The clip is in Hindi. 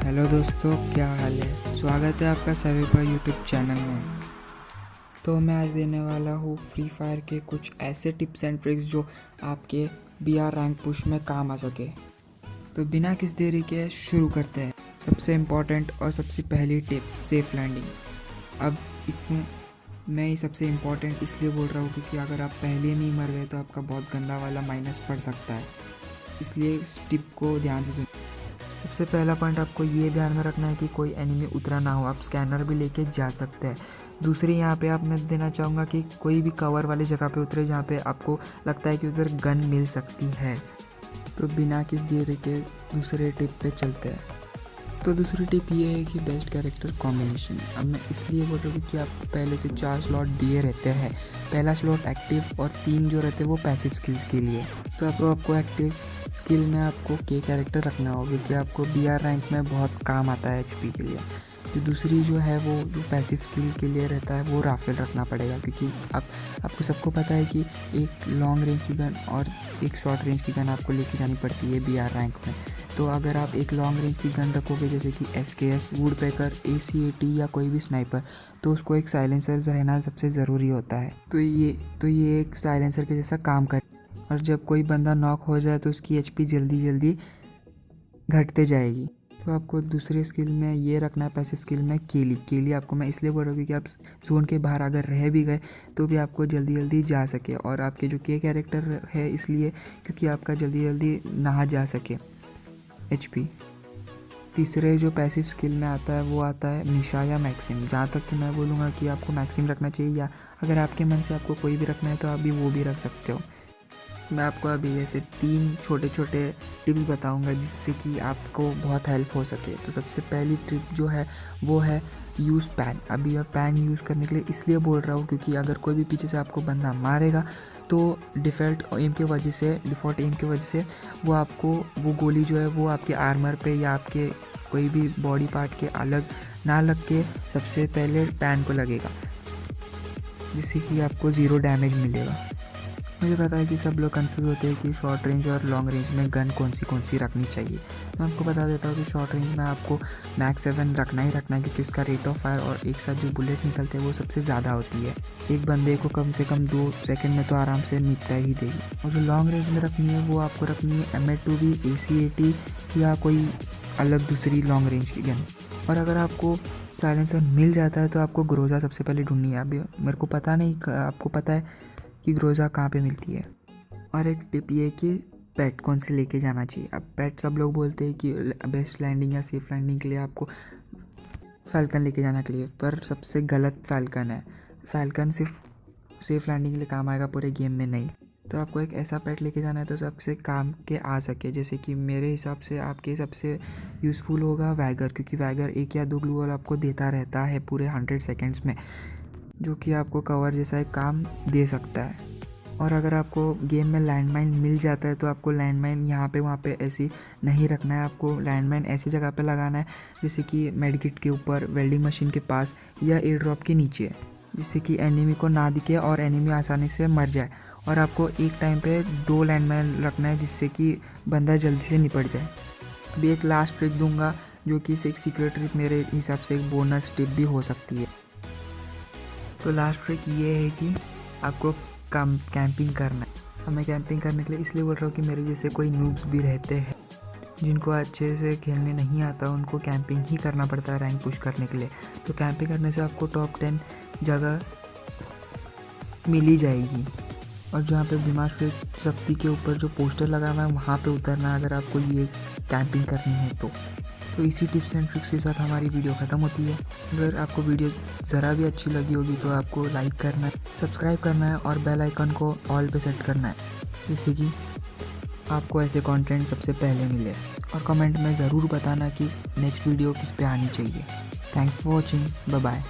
हेलो दोस्तों, क्या हाल है। स्वागत है आपका सभी पर यूट्यूब चैनल में। तो मैं आज देने वाला हूँ फ्री फायर के कुछ ऐसे टिप्स एंड ट्रिक्स जो आपके BR रैंक पुश में काम आ सके। तो बिना किस देरी के शुरू करते हैं। सबसे इम्पॉर्टेंट और सबसे पहली टिप, सेफ़ लैंडिंग। अब इसमें मैं ये सबसे इम्पॉर्टेंट इसलिए बोल रहा हूँ क्योंकि अगर आप पहले में ही मर गए तो आपका बहुत गंदा वाला माइनस पड़ सकता है, इसलिए इस टिप को ध्यान से सुनिए। सबसे पहला पॉइंट आपको ये ध्यान में रखना है कि कोई एनिमी उतरा ना हो। आप स्कैनर भी लेके जा सकते हैं। दूसरी यहाँ पे मैं देना चाहूँगा कि कोई भी कवर वाली जगह पे उतरे जहाँ पे आपको लगता है कि उधर गन मिल सकती है। तो बिना किस देरी के दूसरे टिप पे चलते हैं। तो दूसरी टिप ये है कि बेस्ट कैरेक्टर कॉम्बिनेशन। अब मैं इसलिए बोल रहा हूँ कि आपको पहले से 4 स्लॉट दिए रहते हैं। पहला स्लॉट एक्टिव और 3 जो रहते हैं वो पैसिव स्किल्स के लिए। तो आपको एक्टिव स्किल में आपको के कैरेक्टर रखना होगा क्योंकि आपको BR रैंक में बहुत काम आता है HP के लिए। तो दूसरी जो है वो जो पैसिव स्किल के लिए रहता है वो राफेल रखना पड़ेगा क्योंकि आपको सबको पता है कि एक लॉन्ग रेंज की गन और एक शॉर्ट रेंज की गन आपको लेके जानी पड़ती है BR रैंक में। तो अगर आप एक लॉन्ग रेंज की गन रखोगे जैसे कि SKS, वुडपेकर, ACAT या कोई भी स्नाइपर, तो उसको एक साइलेंसर रहना सबसे ज़रूरी होता है। तो ये एक साइलेंसर के जैसा काम करे और जब कोई बंदा नॉक हो जाए तो उसकी HP जल्दी घटते जाएगी। तो आपको दूसरे स्किल में ये रखना है, पैसिव स्किल में केली आपको मैं इसलिए बोल रहा हूँ कि आप जोन के बाहर अगर रह भी गए तो भी आपको जल्दी जा सके। और आपके जो के कैरेक्टर है इसलिए क्योंकि आपका जल्दी नहा जा सके HP। तीसरे जो पैसिव स्किल में आता है वो आता है मिशा या मैक्सिम। जहाँ तक कि मैं बोलूँगा कि आपको मैक्सिम रखना चाहिए, या अगर आपके मन से आपको कोई भी रखना है तो आप भी वो भी रख सकते हो। मैं आपको अभी ऐसे 3 छोटे टिप्स बताऊंगा जिससे कि आपको बहुत हेल्प हो सके। तो सबसे पहली टिप जो है वो है यूज़ पैन। अभी मैं पैन यूज़ करने के लिए इसलिए बोल रहा हूँ क्योंकि अगर कोई भी पीछे से आपको बंदा मारेगा तो डिफ़ॉल्ट एम की वजह से वो गोली जो है वो आपके आर्मर पे या आपके कोई भी बॉडी पार्ट के अलग ना लग के सबसे पहले पैन को लगेगा, जिससे कि आपको 0 डैमेज मिलेगा। मुझे पता है कि सब लोग कंफ्यूज होते हैं कि शॉर्ट रेंज और लॉन्ग रेंज में गन कौन सी रखनी चाहिए। मैं आपको बता देता हूँ कि शॉर्ट रेंज में आपको मैक्स 7 रखना ही रखना है क्योंकि उसका रेट ऑफ फायर और एक साथ जो बुलेट निकलते हैं वो सबसे ज़्यादा होती है। एक बंदे को कम से कम 2 सेकंड में तो आराम से निपटा ही देगी। और जो लॉन्ग रेंज में रखनी है वो आपको रखनी है M8-2B, ACAT या कोई अलग दूसरी लॉन्ग रेंज की गन। और अगर आपको साइलेंसर मिल जाता है तो आपको ग्रोजा सबसे पहले ढूंढनी है। अभी मेरे को पता नहीं, आपको पता है कि ग्रोजा कहाँ पे मिलती है। और एक टिप ये कि पेट कौन से लेके जाना चाहिए। अब पेट सब लोग बोलते हैं कि बेस्ट लैंडिंग या सेफ़ लैंडिंग के लिए आपको फैल्कन लेके जाना के लिए, पर सबसे गलत फैल्कन है। फैल्कन सिर्फ सेफ़ लैंडिंग के लिए काम आएगा, पूरे गेम में नहीं। तो आपको एक ऐसा पेट लेके जाना है तो सबसे काम के आ सके। जैसे कि मेरे हिसाब से आपके सबसे यूज़फुल होगा वैगर, क्योंकि वैगर 1 या 2 ग्लू वॉल आपको देता रहता है पूरे 100 सेकेंड्स में, जो कि आपको कवर जैसा एक काम दे सकता है। और अगर आपको गेम में लैंडमाइन मिल जाता है तो आपको लैंडमाइन यहाँ पे वहाँ पे ऐसी नहीं रखना है। आपको लैंडमाइन ऐसी जगह पे लगाना है जैसे कि मेडिकिट के ऊपर, वेल्डिंग मशीन के पास या एयर ड्रॉप के नीचे, जिससे कि एनिमी को ना दिखे और एनिमी आसानी से मर जाए। और आपको एक टाइम पे 2 लैंडमाइन रखना है जिससे कि बंदा जल्दी से निपट जाए। अभी एक लास्ट ट्रिक दूंगा जो कि एक सीक्रेट ट्रिक मेरे हिसाब से एक बोनस टिप भी हो सकती है। तो लास्ट ट्रिक ये है कि आपको कैंपिंग करना है। हमें कैंपिंग करने के लिए इसलिए बोल रहा हूँ कि मेरे जैसे कोई नूब्स भी रहते हैं जिनको अच्छे से खेलने नहीं आता, उनको कैंपिंग ही करना पड़ता है रैंक पुश करने के लिए। तो कैंपिंग करने से आपको टॉप 10 जगह मिल ही जाएगी। और जहाँ पे बीमार शक्ति के ऊपर जो पोस्टर लगा हुआ है वहाँ पे उतरना है अगर आपको ये कैंपिंग करनी है तो इसी टिप्स एंड ट्रिक्स के साथ हमारी वीडियो ख़त्म होती है। अगर आपको वीडियो ज़रा भी अच्छी लगी होगी तो आपको लाइक करना है, सब्सक्राइब करना है और बेल आइकन को ऑल पे सेट करना है, जिससे कि आपको ऐसे कंटेंट सबसे पहले मिले। और कमेंट में ज़रूर बताना कि नेक्स्ट वीडियो किस पे आनी चाहिए। Thanks for watching, bye bye.